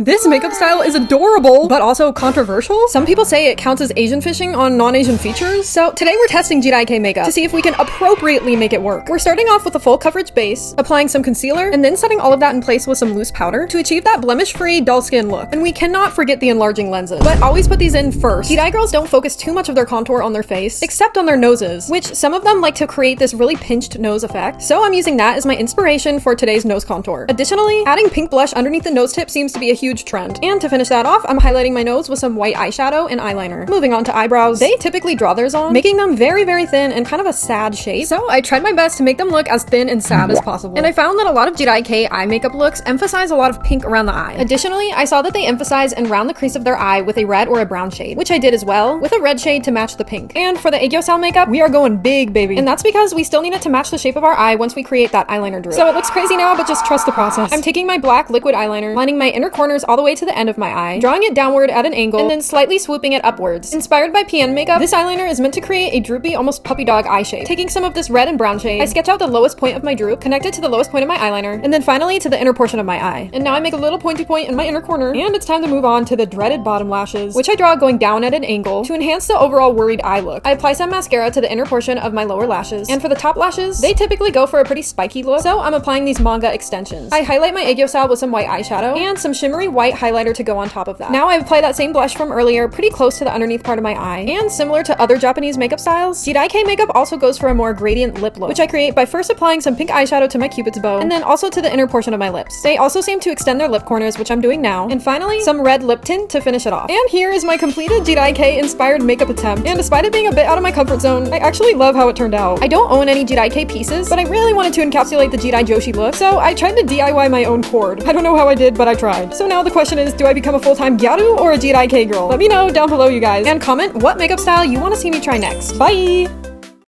This makeup style is adorable, but also controversial. Some people say it counts as Asian fishing on non-Asian features. So today we're testing JIRAI makeup to see if we can appropriately make it work. We're starting off with a full coverage base, applying some concealer, and then setting all of that in place with some loose powder to achieve that blemish-free, dull skin look. And we cannot forget the enlarging lenses, but always put these in first. JIRAI girls don't focus too much of their contour on their face, except on their noses, which some of them like to create this really pinched nose effect. So I'm using that as my inspiration for today's nose contour. Additionally, adding pink blush underneath the nose tip seems to be a huge trend. And to finish that off, I'm highlighting my nose with some white eyeshadow and eyeliner. Moving on to eyebrows. They typically draw theirs on, making them very, very thin and kind of a sad shape. So I tried my best to make them look as thin and sad as possible. And I found that a lot of JIRAI KEI makeup looks emphasize a lot of pink around the eye. Additionally, I saw that they emphasize and round the crease of their eye with a red or a brown shade, which I did as well, with a red shade to match the pink. And for the aegyo makeup, we are going big, baby. And that's because we still need it to match the shape of our eye once we create that eyeliner droop. So it looks crazy now, but just trust the process. I'm taking my black liquid eyeliner, lining my inner corners all the way to the end of my eye, drawing it downward at an angle, and then slightly swooping it upwards. Inspired by PN makeup, this eyeliner is meant to create a droopy, almost puppy dog eye shape. Taking some of this red and brown shade, I sketch out the lowest point of my droop, connect it to the lowest point of my eyeliner, and then finally to the inner portion of my eye. And now I make a little pointy point in my inner corner, and it's time to move on to the dreaded bottom lashes, which I draw going down at an angle to enhance the overall worried eye look. I apply some mascara to the inner portion of my lower lashes, and for the top lashes, they typically go for a pretty spiky look, so I'm applying these manga extensions. I highlight my aegyo with some white eyeshadow, and some shimmery white highlighter to go on top of that. Now I apply that same blush from earlier pretty close to the underneath part of my eye, and similar to other Japanese makeup styles, JIRAI makeup also goes for a more gradient lip look, which I create by first applying some pink eyeshadow to my cupid's bow, and then also to the inner portion of my lips. They also seem to extend their lip corners, which I'm doing now, and finally some red lip tint to finish it off. And here is my completed JIRAI inspired makeup attempt, and despite it being a bit out of my comfort zone, I actually love how it turned out. I don't own any JIRAI pieces, but I really wanted to encapsulate the JIRAI Joshi look, so I tried to DIY my own cord. I don't know how I did, but I tried. So now the question is, do I become a full-time gyaru or a JIRAI girl? Let me know down below, you guys, and comment what makeup style you want to see me try next. Bye!